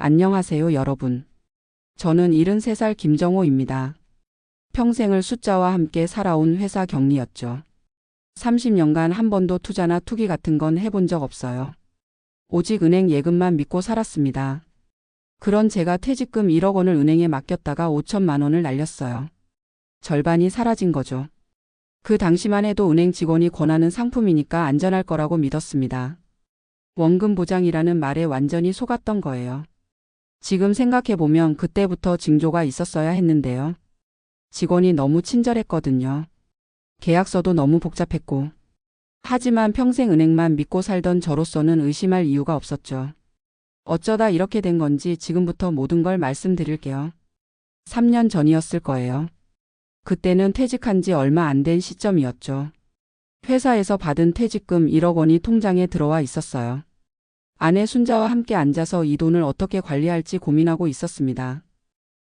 안녕하세요, 여러분. 저는 73살 김정호입니다. 평생을 숫자와 함께 살아온 회사 경리였죠. 30년간 한 번도 투자나 투기 같은 건 해본 적 없어요. 오직 은행 예금만 믿고 살았습니다. 그런 제가 퇴직금 1억 원을 은행에 맡겼다가 5천만 원을 날렸어요. 절반이 사라진 거죠. 그 당시만 해도 은행 직원이 권하는 상품이니까 안전할 거라고 믿었습니다. 원금 보장이라는 말에 완전히 속았던 거예요. 지금 생각해보면 그때부터 징조가 있었어야 했는데요. 직원이 너무 친절했거든요. 계약서도 너무 복잡했고. 하지만 평생 은행만 믿고 살던 저로서는 의심할 이유가 없었죠. 어쩌다 이렇게 된 건지 지금부터 모든 걸 말씀드릴게요. 3년 전이었을 거예요. 그때는 퇴직한 지 얼마 안 된 시점이었죠. 회사에서 받은 퇴직금 1억 원이 통장에 들어와 있었어요. 아내 순자와 함께 앉아서 이 돈을 어떻게 관리할지 고민하고 있었습니다.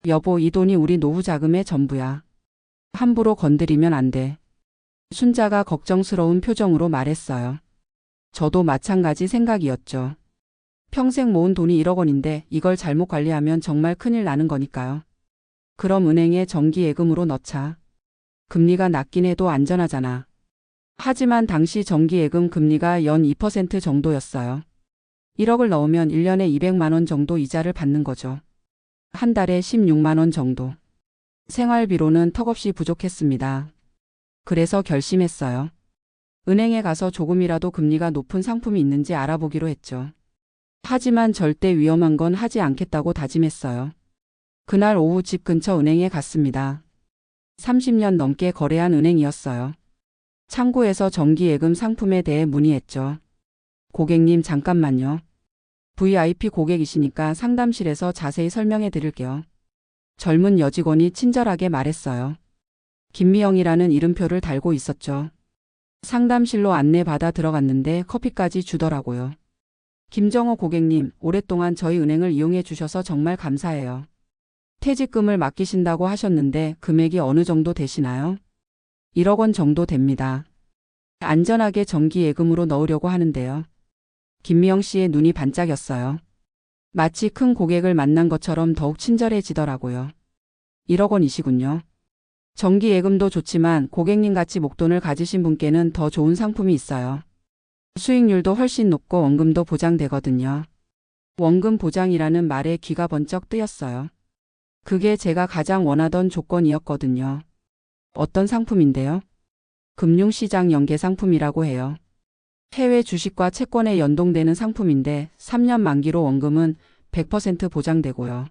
여보, 이 돈이 우리 노후 자금의 전부야. 함부로 건드리면 안 돼. 순자가 걱정스러운 표정으로 말했어요. 저도 마찬가지 생각이었죠. 평생 모은 돈이 1억 원인데 이걸 잘못 관리하면 정말 큰일 나는 거니까요. 그럼 은행에 정기예금으로 넣자. 금리가 낮긴 해도 안전하잖아. 하지만 당시 정기예금 금리가 연 2% 정도였어요. 1억을 넣으면 1년에 200만 원 정도 이자를 받는 거죠. 한 달에 16만 원 정도. 생활비로는 턱없이 부족했습니다. 그래서 결심했어요. 은행에 가서 조금이라도 금리가 높은 상품이 있는지 알아보기로 했죠. 하지만 절대 위험한 건 하지 않겠다고 다짐했어요. 그날 오후 집 근처 은행에 갔습니다. 30년 넘게 거래한 은행이었어요. 창구에서 정기예금 상품에 대해 문의했죠. 고객님, 잠깐만요. VIP 고객이시니까 상담실에서 자세히 설명해 드릴게요. 젊은 여직원이 친절하게 말했어요. 김미영이라는 이름표를 달고 있었죠. 상담실로 안내받아 들어갔는데 커피까지 주더라고요. 김정호 고객님, 오랫동안 저희 은행을 이용해 주셔서 정말 감사해요. 퇴직금을 맡기신다고 하셨는데 금액이 어느 정도 되시나요? 1억 원 정도 됩니다. 안전하게 정기예금으로 넣으려고 하는데요. 김미영 씨의 눈이 반짝였어요. 마치 큰 고객을 만난 것처럼 더욱 친절해지더라고요. 1억 원이시군요. 정기예금도 좋지만 고객님같이 목돈을 가지신 분께는 더 좋은 상품이 있어요. 수익률도 훨씬 높고 원금도 보장되거든요. 원금 보장이라는 말에 귀가 번쩍 뜨였어요. 그게 제가 가장 원하던 조건이었거든요. 어떤 상품인데요? 금융시장 연계 상품이라고 해요. 해외 주식과 채권에 연동되는 상품인데 3년 만기로 원금은 100% 보장되고요.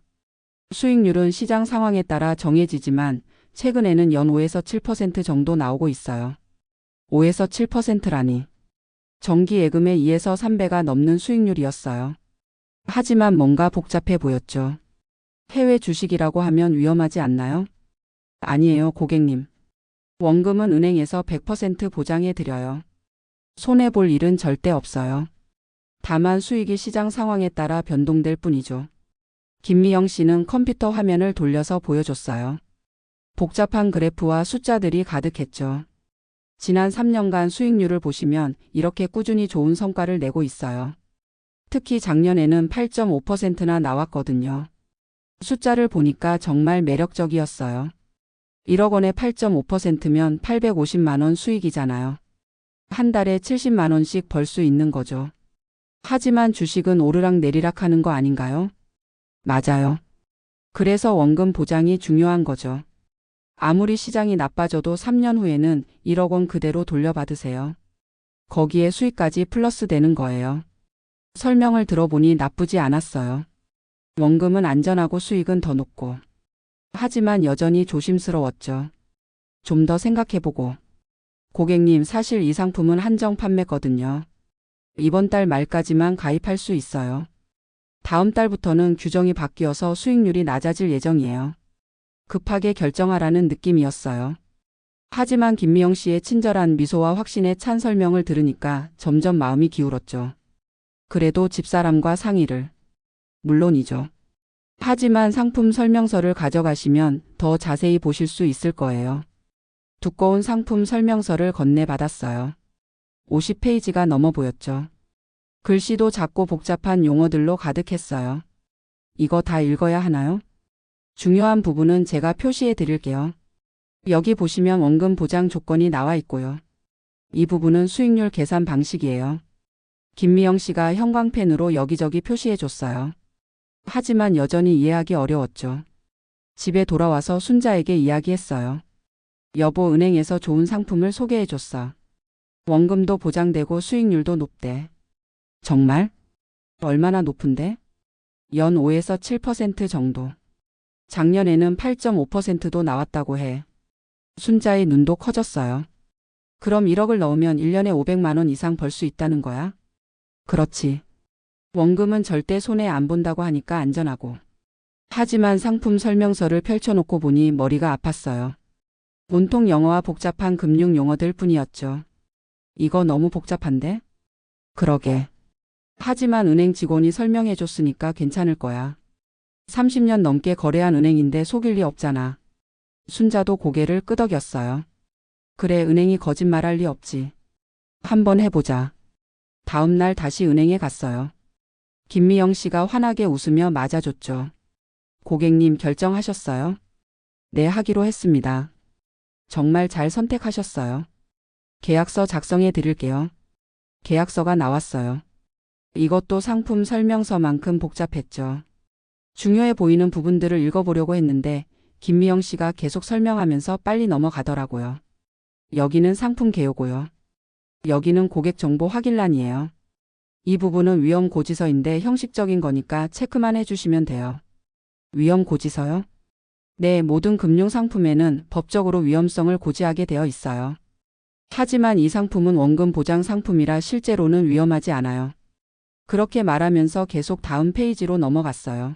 수익률은 시장 상황에 따라 정해지지만 최근에는 연 5에서 7% 정도 나오고 있어요. 5에서 7%라니. 정기예금의 2에서 3배가 넘는 수익률이었어요. 하지만 뭔가 복잡해 보였죠. 해외 주식이라고 하면 위험하지 않나요? 아니에요, 고객님. 원금은 은행에서 100% 보장해 드려요. 손해볼 일은 절대 없어요. 다만 수익이 시장 상황에 따라 변동될 뿐이죠. 김미영 씨는 컴퓨터 화면을 돌려서 보여줬어요. 복잡한 그래프와 숫자들이 가득했죠. 지난 3년간 수익률을 보시면 이렇게 꾸준히 좋은 성과를 내고 있어요. 특히 작년에는 8.5%나 나왔거든요. 숫자를 보니까 정말 매력적이었어요. 1억 원에 8.5%면 850만 원 수익이잖아요. 한 달에 70만 원씩 벌 수 있는 거죠. 하지만 주식은 오르락 내리락 하는 거 아닌가요? 맞아요. 그래서 원금 보장이 중요한 거죠. 아무리 시장이 나빠져도 3년 후에는 1억 원 그대로 돌려받으세요. 거기에 수익까지 플러스 되는 거예요. 설명을 들어보니 나쁘지 않았어요. 원금은 안전하고 수익은 더 높고. 하지만 여전히 조심스러웠죠. 좀 더 생각해보고. 고객님, 사실 이 상품은 한정 판매거든요. 이번 달 말까지만 가입할 수 있어요. 다음 달부터는 규정이 바뀌어서 수익률이 낮아질 예정이에요. 급하게 결정하라는 느낌이었어요. 하지만 김미영 씨의 친절한 미소와 확신에 찬 설명을 들으니까 점점 마음이 기울었죠. 그래도 집사람과 상의를. 물론이죠. 하지만 상품 설명서를 가져가시면 더 자세히 보실 수 있을 거예요. 두꺼운 상품 설명서를 건네받았어요. 50페이지가 넘어 보였죠. 글씨도 작고 복잡한 용어들로 가득했어요. 이거 다 읽어야 하나요? 중요한 부분은 제가 표시해 드릴게요. 여기 보시면 원금 보장 조건이 나와 있고요. 이 부분은 수익률 계산 방식이에요. 김미영 씨가 형광펜으로 여기저기 표시해 줬어요. 하지만 여전히 이해하기 어려웠죠. 집에 돌아와서 순자에게 이야기했어요. 여보, 은행에서 좋은 상품을 소개해 줬어. 원금도 보장되고 수익률도 높대. 정말? 얼마나 높은데? 연 5에서 7% 정도. 작년에는 8.5%도 나왔다고 해. 순자의 눈도 커졌어요. 그럼 1억을 넣으면 1년에 500만 원 이상 벌 수 있다는 거야? 그렇지. 원금은 절대 손해 안 본다고 하니까 안전하고. 하지만 상품 설명서를 펼쳐놓고 보니 머리가 아팠어요. 온통 영어와 복잡한 금융 용어들 뿐이었죠. 이거 너무 복잡한데? 그러게. 하지만 은행 직원이 설명해줬으니까 괜찮을 거야. 30년 넘게 거래한 은행인데 속일 리 없잖아. 순자도 고개를 끄덕였어요. 그래, 은행이 거짓말할 리 없지. 한번 해보자. 다음 날 다시 은행에 갔어요. 김미영 씨가 환하게 웃으며 맞아줬죠. 고객님, 결정하셨어요? 네, 하기로 했습니다. 정말 잘 선택하셨어요. 계약서 작성해 드릴게요. 계약서가 나왔어요. 이것도 상품 설명서만큼 복잡했죠. 중요해 보이는 부분들을 읽어보려고 했는데 김미영 씨가 계속 설명하면서 빨리 넘어가더라고요. 여기는 상품 개요고요. 여기는 고객 정보 확인란이에요. 이 부분은 위험 고지서인데 형식적인 거니까 체크만 해주시면 돼요. 위험 고지서요? 네, 모든 금융 상품에는 법적으로 위험성을 고지하게 되어 있어요. 하지만 이 상품은 원금 보장 상품이라 실제로는 위험하지 않아요. 그렇게 말하면서 계속 다음 페이지로 넘어갔어요.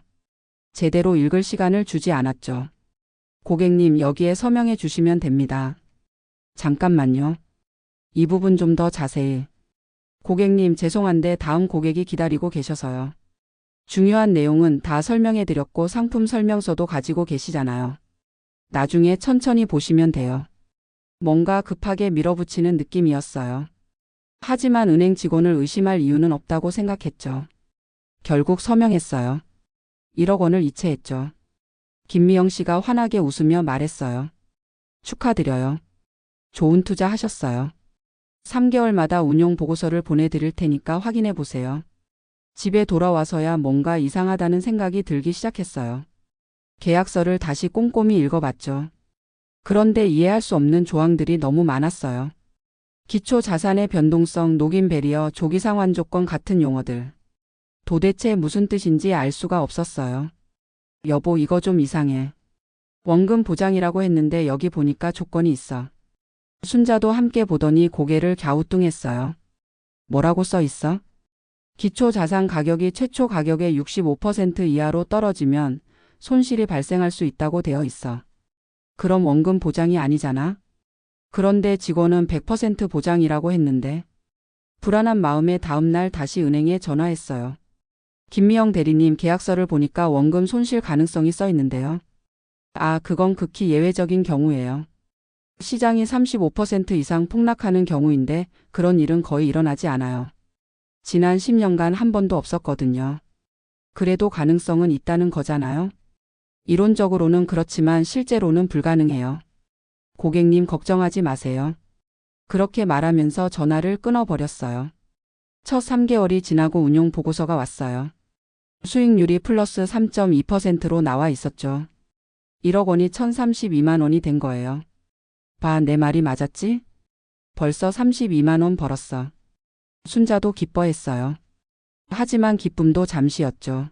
제대로 읽을 시간을 주지 않았죠. 고객님, 여기에 서명해 주시면 됩니다. 잠깐만요. 이 부분 좀 더 자세히. 고객님, 죄송한데 다음 고객이 기다리고 계셔서요. 중요한 내용은 다 설명해 드렸고 상품 설명서도 가지고 계시잖아요. 나중에 천천히 보시면 돼요. 뭔가 급하게 밀어붙이는 느낌이었어요. 하지만 은행 직원을 의심할 이유는 없다고 생각했죠. 결국 서명했어요. 1억 원을 이체했죠. 김미영 씨가 환하게 웃으며 말했어요. 축하드려요. 좋은 투자 하셨어요. 3개월마다 운용 보고서를 보내드릴 테니까 확인해 보세요. 집에 돌아와서야 뭔가 이상하다는 생각이 들기 시작했어요. 계약서를 다시 꼼꼼히 읽어봤죠. 그런데 이해할 수 없는 조항들이 너무 많았어요. 기초 자산의 변동성, 녹인 배리어, 조기 상환 조건 같은 용어들. 도대체 무슨 뜻인지 알 수가 없었어요. 여보, 이거 좀 이상해. 원금 보장이라고 했는데 여기 보니까 조건이 있어. 순자도 함께 보더니 고개를 갸우뚱했어요. 뭐라고 써 있어? 기초 자산 가격이 최초 가격의 65% 이하로 떨어지면 손실이 발생할 수 있다고 되어 있어. 그럼 원금 보장이 아니잖아? 그런데 직원은 100% 보장이라고 했는데. 불안한 마음에 다음날 다시 은행에 전화했어요. 김미영 대리님, 계약서를 보니까 원금 손실 가능성이 써 있는데요. 아, 그건 극히 예외적인 경우예요. 시장이 35% 이상 폭락하는 경우인데 그런 일은 거의 일어나지 않아요. 지난 10년간 한 번도 없었거든요. 그래도 가능성은 있다는 거잖아요. 이론적으로는 그렇지만 실제로는 불가능해요. 고객님, 걱정하지 마세요. 그렇게 말하면서 전화를 끊어버렸어요. 첫 3개월이 지나고 운용 보고서가 왔어요. 수익률이 플러스 3.2%로 나와 있었죠. 1억 원이 1,032만 원이 된 거예요. 봐, 내 말이 맞았지? 벌써 32만 원 벌었어. 순자도 기뻐했어요. 하지만 기쁨도 잠시였죠.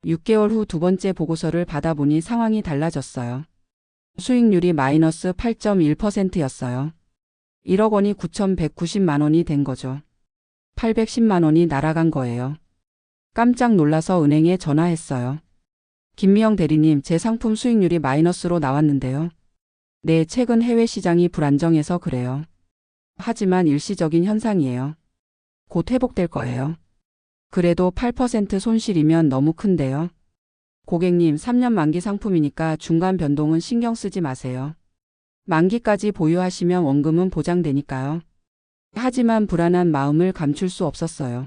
6개월 후 두 번째 보고서를 받아보니 상황이 달라졌어요. 수익률이 마이너스 8.1%였어요. 1억 원이 9,190만 원이 된 거죠. 810만 원이 날아간 거예요. 깜짝 놀라서 은행에 전화했어요. 김미영 대리님, 제 상품 수익률이 마이너스로 나왔는데요. 네, 최근 해외 시장이 불안정해서 그래요. 하지만 일시적인 현상이에요. 곧 회복될 거예요. 그래도 8% 손실이면 너무 큰데요. 고객님, 3년 만기 상품이니까 중간 변동은 신경 쓰지 마세요. 만기까지 보유하시면 원금은 보장되니까요. 하지만 불안한 마음을 감출 수 없었어요.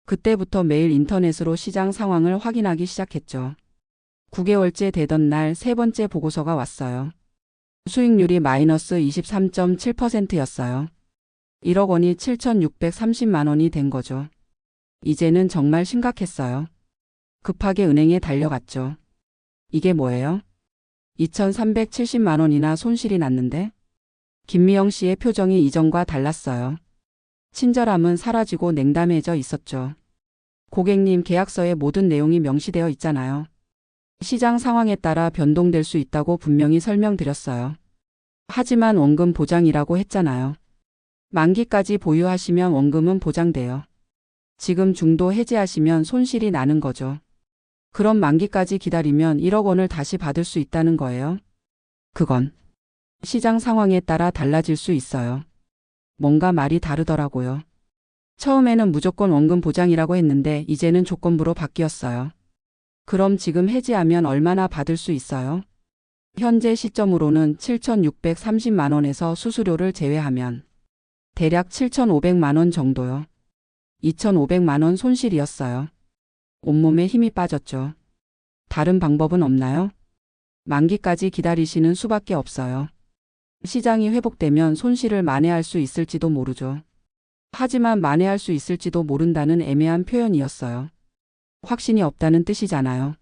그때부터 매일 인터넷으로 시장 상황을 확인하기 시작했죠. 9개월째 되던 날 세 번째 보고서가 왔어요. 수익률이 마이너스 23.7%였어요. 1억 원이 7,630만 원이 된 거죠. 이제는 정말 심각했어요. 급하게 은행에 달려갔죠. 이게 뭐예요? 2,370만 원이나 손실이 났는데? 김미영 씨의 표정이 이전과 달랐어요. 친절함은 사라지고 냉담해져 있었죠. 고객님, 계약서에 모든 내용이 명시되어 있잖아요. 시장 상황에 따라 변동될 수 있다고 분명히 설명드렸어요. 하지만 원금 보장이라고 했잖아요. 만기까지 보유하시면 원금은 보장돼요. 지금 중도 해지하시면 손실이 나는 거죠. 그럼 만기까지 기다리면 1억 원을 다시 받을 수 있다는 거예요? 그건 시장 상황에 따라 달라질 수 있어요. 뭔가 말이 다르더라고요. 처음에는 무조건 원금 보장이라고 했는데 이제는 조건부로 바뀌었어요. 그럼 지금 해지하면 얼마나 받을 수 있어요? 현재 시점으로는 7,630만 원에서 수수료를 제외하면 대략 7,500만 원 정도요. 2,500만 원 손실이었어요. 온몸에 힘이 빠졌죠. 다른 방법은 없나요? 만기까지 기다리시는 수밖에 없어요. 시장이 회복되면 손실을 만회할 수 있을지도 모르죠. 하지만 만회할 수 있을지도 모른다는 애매한 표현이었어요. 확신이 없다는 뜻이잖아요.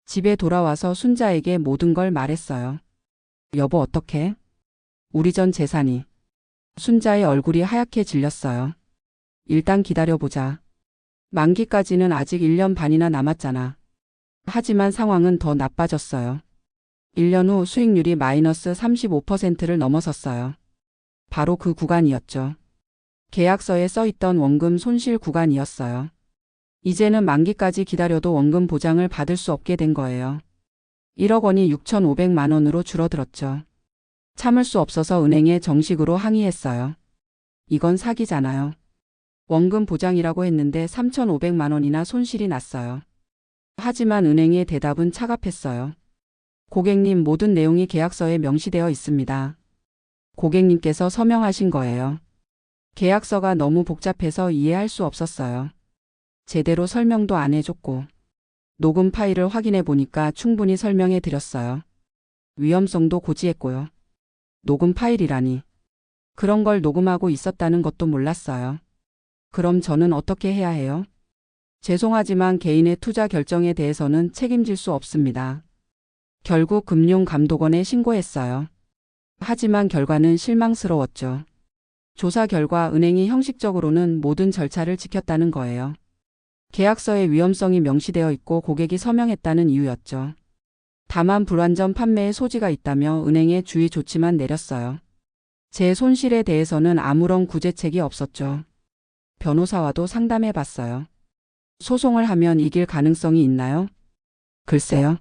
집에 돌아와서 순자에게 모든 걸 말했어요. 여보, 어떡해? 우리 전 재산이. 순자의 얼굴이 하얗게 질렸어요. 일단 기다려보자. 만기까지는 아직 1년 반이나 남았잖아. 하지만 상황은 더 나빠졌어요. 1년 후 수익률이 마이너스 35%를 넘어섰어요. 바로 그 구간이었죠. 계약서에 써있던 원금 손실 구간이었어요. 이제는 만기까지 기다려도 원금 보장을 받을 수 없게 된 거예요. 1억 원이 6,500만 원으로 줄어들었죠. 참을 수 없어서 은행에 정식으로 항의했어요. 이건 사기잖아요. 원금 보장이라고 했는데 3,500만 원이나 손실이 났어요. 하지만 은행의 대답은 차갑했어요. 고객님, 모든 내용이 계약서에 명시되어 있습니다. 고객님께서 서명하신 거예요. 계약서가 너무 복잡해서 이해할 수 없었어요. 제대로 설명도 안 해줬고 녹음 파일을 확인해 보니까 충분히 설명해 드렸어요. 위험성도 고지했고요. 녹음 파일이라니. 그런 걸 녹음하고 있었다는 것도 몰랐어요. 그럼 저는 어떻게 해야 해요? 죄송하지만 개인의 투자 결정에 대해서는 책임질 수 없습니다. 결국 금융감독원에 신고했어요. 하지만 결과는 실망스러웠죠. 조사 결과 은행이 형식적으로는 모든 절차를 지켰다는 거예요. 계약서에 위험성이 명시되어 있고 고객이 서명했다는 이유였죠. 다만 불완전 판매의 소지가 있다며 은행에 주의 조치만 내렸어요. 제 손실에 대해서는 아무런 구제책이 없었죠. 변호사와도 상담해 봤어요. 소송을 하면 이길 가능성이 있나요? 글쎄요.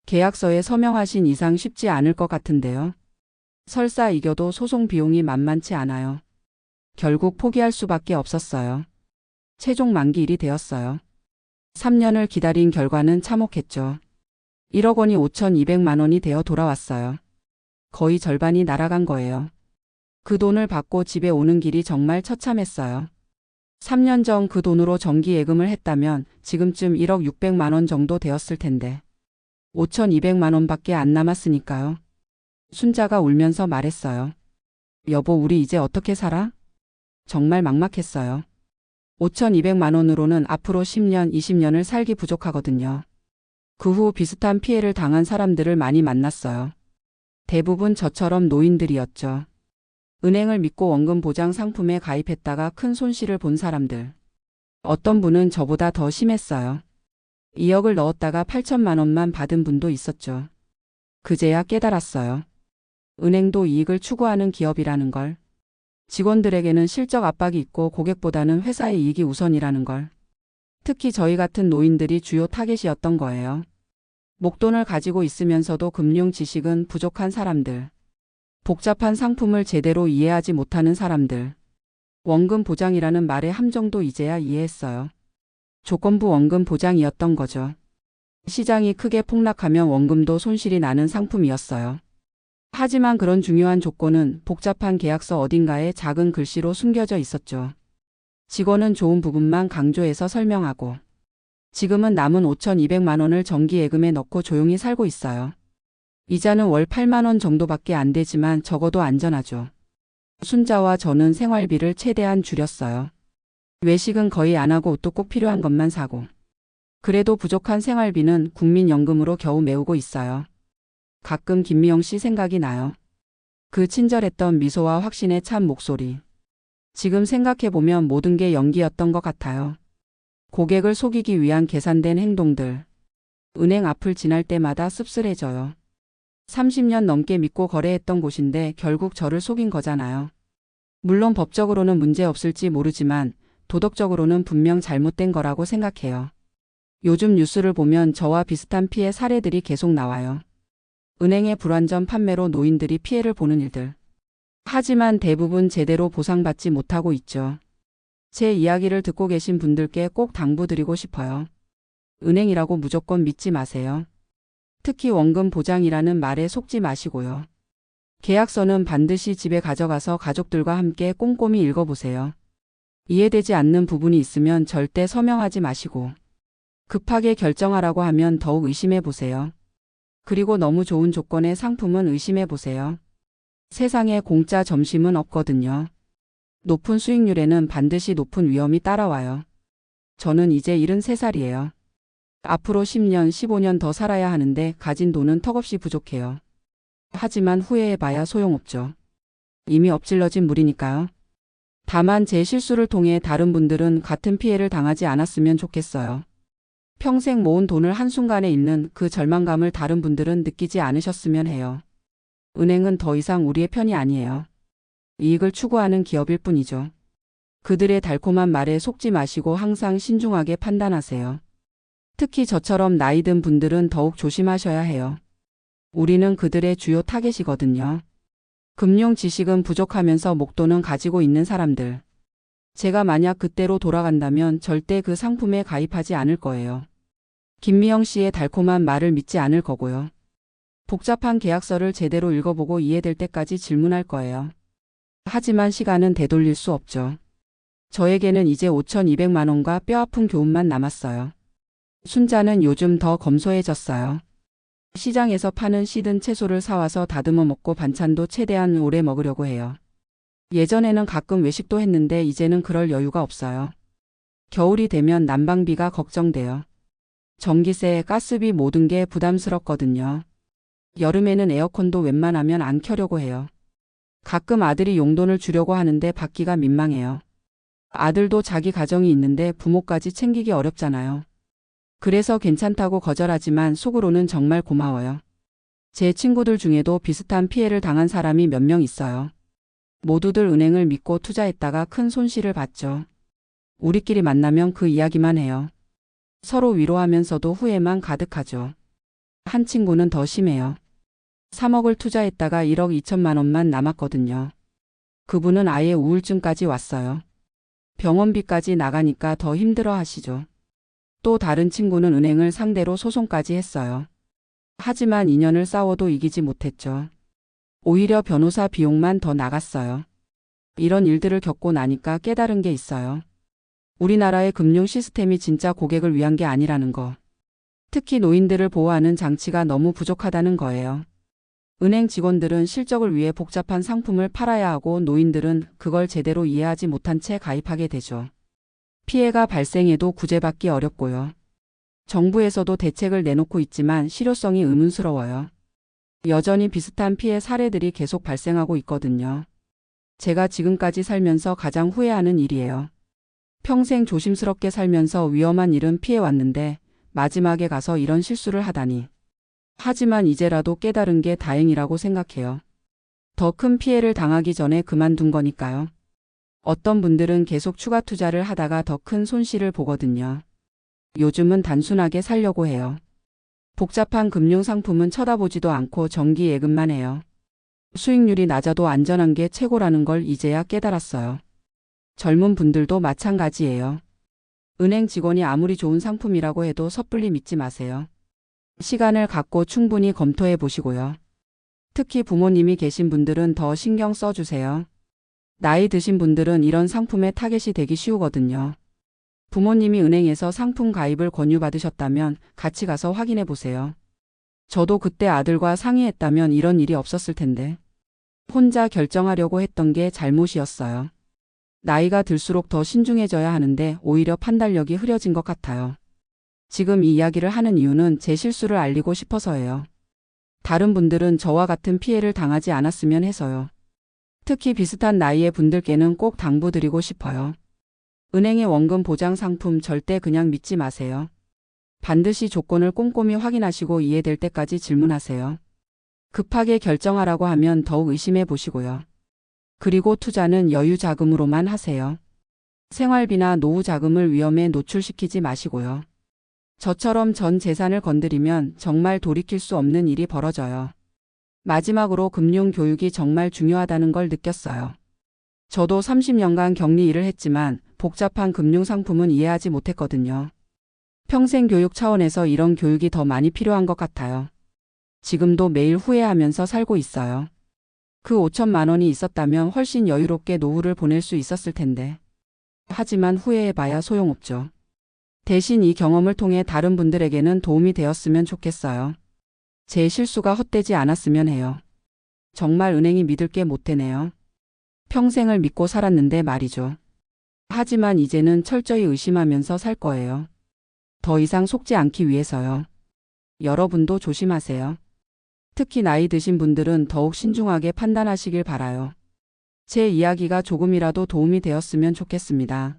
계약서에 서명하신 이상 쉽지 않을 것 같은데요. 설사 이겨도 소송 비용이 만만치 않아요. 결국 포기할 수밖에 없었어요. 최종 만기일이 되었어요. 3년을 기다린 결과는 참혹했죠. 1억 원이 5,200만 원이 되어 돌아왔어요. 거의 절반이 날아간 거예요. 그 돈을 받고 집에 오는 길이 정말 처참했어요. 3년 전 그 돈으로 정기 예금을 했다면 지금쯤 1억 600만 원 정도 되었을 텐데 5,200만 원밖에 안 남았으니까요. 순자가 울면서 말했어요. 여보, 우리 이제 어떻게 살아? 정말 막막했어요. 5,200만 원으로는 앞으로 10년, 20년을 살기 부족하거든요. 그 후 비슷한 피해를 당한 사람들을 많이 만났어요. 대부분 저처럼 노인들이었죠. 은행을 믿고 원금 보장 상품에 가입했다가 큰 손실을 본 사람들. 어떤 분은 저보다 더 심했어요. 2억을 넣었다가 8천만 원만 받은 분도 있었죠. 그제야 깨달았어요. 은행도 이익을 추구하는 기업이라는 걸. 직원들에게는 실적 압박이 있고 고객보다는 회사의 이익이 우선이라는 걸. 특히 저희 같은 노인들이 주요 타겟이었던 거예요. 목돈을 가지고 있으면서도 금융 지식은 부족한 사람들. 복잡한 상품을 제대로 이해하지 못하는 사람들. 원금 보장이라는 말의 함정도 이제야 이해했어요. 조건부 원금 보장이었던 거죠. 시장이 크게 폭락하면 원금도 손실이 나는 상품이었어요. 하지만 그런 중요한 조건은 복잡한 계약서 어딘가에 작은 글씨로 숨겨져 있었죠. 직원은 좋은 부분만 강조해서 설명하고 지금은 남은 5,200만 원을 정기예금에 넣고 조용히 살고 있어요. 이자는 월 8만 원 정도밖에 안 되지만 적어도 안전하죠. 순자와 저는 생활비를 최대한 줄였어요. 외식은 거의 안 하고 옷도 꼭 필요한 것만 사고. 그래도 부족한 생활비는 국민연금으로 겨우 메우고 있어요. 가끔 김미영 씨 생각이 나요. 그 친절했던 미소와 확신에 찬 목소리. 지금 생각해보면 모든 게 연기였던 것 같아요. 고객을 속이기 위한 계산된 행동들. 은행 앞을 지날 때마다 씁쓸해져요. 30년 넘게 믿고 거래했던 곳인데 결국 저를 속인 거잖아요. 물론 법적으로는 문제 없을지 모르지만 도덕적으로는 분명 잘못된 거라고 생각해요. 요즘 뉴스를 보면 저와 비슷한 피해 사례들이 계속 나와요. 은행의 불완전 판매로 노인들이 피해를 보는 일들. 하지만 대부분 제대로 보상받지 못하고 있죠. 제 이야기를 듣고 계신 분들께 꼭 당부드리고 싶어요. 은행이라고 무조건 믿지 마세요. 특히 원금 보장이라는 말에 속지 마시고요. 계약서는 반드시 집에 가져가서 가족들과 함께 꼼꼼히 읽어보세요. 이해되지 않는 부분이 있으면 절대 서명하지 마시고 급하게 결정하라고 하면 더욱 의심해 보세요. 그리고 너무 좋은 조건의 상품은 의심해 보세요. 세상에 공짜 점심은 없거든요. 높은 수익률에는 반드시 높은 위험이 따라와요. 저는 이제 73살이에요. 앞으로 10년, 15년 더 살아야 하는데 가진 돈은 턱없이 부족해요. 하지만 후회해봐야 소용없죠. 이미 엎질러진 물이니까요. 다만 제 실수를 통해 다른 분들은 같은 피해를 당하지 않았으면 좋겠어요. 평생 모은 돈을 한순간에 잃는 그 절망감을 다른 분들은 느끼지 않으셨으면 해요. 은행은 더 이상 우리의 편이 아니에요. 이익을 추구하는 기업일 뿐이죠. 그들의 달콤한 말에 속지 마시고 항상 신중하게 판단하세요. 특히 저처럼 나이 든 분들은 더욱 조심하셔야 해요. 우리는 그들의 주요 타겟이거든요. 금융 지식은 부족하면서 목돈은 가지고 있는 사람들. 제가 만약 그때로 돌아간다면 절대 그 상품에 가입하지 않을 거예요. 김미영 씨의 달콤한 말을 믿지 않을 거고요. 복잡한 계약서를 제대로 읽어보고 이해될 때까지 질문할 거예요. 하지만 시간은 되돌릴 수 없죠. 저에게는 이제 5,200만 원과 뼈아픈 교훈만 남았어요. 순자는 요즘 더 검소해졌어요. 시장에서 파는 시든 채소를 사와서 다듬어 먹고 반찬도 최대한 오래 먹으려고 해요. 예전에는 가끔 외식도 했는데 이제는 그럴 여유가 없어요. 겨울이 되면 난방비가 걱정돼요. 전기세, 가스비 모든 게 부담스럽거든요. 여름에는 에어컨도 웬만하면 안 켜려고 해요. 가끔 아들이 용돈을 주려고 하는데 받기가 민망해요. 아들도 자기 가정이 있는데 부모까지 챙기기 어렵잖아요. 그래서 괜찮다고 거절하지만 속으로는 정말 고마워요. 제 친구들 중에도 비슷한 피해를 당한 사람이 몇 명 있어요. 모두들 은행을 믿고 투자했다가 큰 손실을 봤죠. 우리끼리 만나면 그 이야기만 해요. 서로 위로하면서도 후회만 가득하죠. 한 친구는 더 심해요. 3억을 투자했다가 1억 2천만 원만 남았거든요. 그분은 아예 우울증까지 왔어요. 병원비까지 나가니까 더 힘들어 하시죠. 또 다른 친구는 은행을 상대로 소송까지 했어요. 하지만 인연을 싸워도 이기지 못했죠. 오히려 변호사 비용만 더 나갔어요. 이런 일들을 겪고 나니까 깨달은 게 있어요. 우리나라의 금융 시스템이 진짜 고객을 위한 게 아니라는 거. 특히 노인들을 보호하는 장치가 너무 부족하다는 거예요. 은행 직원들은 실적을 위해 복잡한 상품을 팔아야 하고 노인들은 그걸 제대로 이해하지 못한 채 가입하게 되죠. 피해가 발생해도 구제받기 어렵고요. 정부에서도 대책을 내놓고 있지만 실효성이 의문스러워요. 여전히 비슷한 피해 사례들이 계속 발생하고 있거든요. 제가 지금까지 살면서 가장 후회하는 일이에요. 평생 조심스럽게 살면서 위험한 일은 피해왔는데 마지막에 가서 이런 실수를 하다니. 하지만 이제라도 깨달은 게 다행이라고 생각해요. 더 큰 피해를 당하기 전에 그만둔 거니까요. 어떤 분들은 계속 추가 투자를 하다가 더 큰 손실을 보거든요. 요즘은 단순하게 살려고 해요. 복잡한 금융상품은 쳐다보지도 않고 정기 예금만 해요. 수익률이 낮아도 안전한 게 최고라는 걸 이제야 깨달았어요. 젊은 분들도 마찬가지예요. 은행 직원이 아무리 좋은 상품이라고 해도 섣불리 믿지 마세요. 시간을 갖고 충분히 검토해 보시고요. 특히 부모님이 계신 분들은 더 신경 써주세요. 나이 드신 분들은 이런 상품에 타겟이 되기 쉬우거든요. 부모님이 은행에서 상품 가입을 권유받으셨다면 같이 가서 확인해 보세요. 저도 그때 아들과 상의했다면 이런 일이 없었을 텐데. 혼자 결정하려고 했던 게 잘못이었어요. 나이가 들수록 더 신중해져야 하는데 오히려 판단력이 흐려진 것 같아요. 지금 이 이야기를 하는 이유는 제 실수를 알리고 싶어서예요. 다른 분들은 저와 같은 피해를 당하지 않았으면 해서요. 특히 비슷한 나이의 분들께는 꼭 당부드리고 싶어요. 은행의 원금 보장 상품 절대 그냥 믿지 마세요. 반드시 조건을 꼼꼼히 확인하시고 이해될 때까지 질문하세요. 급하게 결정하라고 하면 더욱 의심해 보시고요. 그리고 투자는 여유 자금으로만 하세요. 생활비나 노후 자금을 위험에 노출시키지 마시고요. 저처럼 전 재산을 건드리면 정말 돌이킬 수 없는 일이 벌어져요. 마지막으로 금융 교육이 정말 중요하다는 걸 느꼈어요. 저도 30년간 격리 일을 했지만 복잡한 금융 상품은 이해하지 못했거든요. 평생 교육 차원에서 이런 교육이 더 많이 필요한 것 같아요. 지금도 매일 후회하면서 살고 있어요. 그 5천만 원이 있었다면 훨씬 여유롭게 노후를 보낼 수 있었을 텐데. 하지만 후회해봐야 소용없죠. 대신 이 경험을 통해 다른 분들에게는 도움이 되었으면 좋겠어요. 제 실수가 헛되지 않았으면 해요. 정말 은행이 믿을 게 못 되네요. 평생을 믿고 살았는데 말이죠. 하지만 이제는 철저히 의심하면서 살 거예요. 더 이상 속지 않기 위해서요. 여러분도 조심하세요. 특히 나이 드신 분들은 더욱 신중하게 판단하시길 바라요. 제 이야기가 조금이라도 도움이 되었으면 좋겠습니다.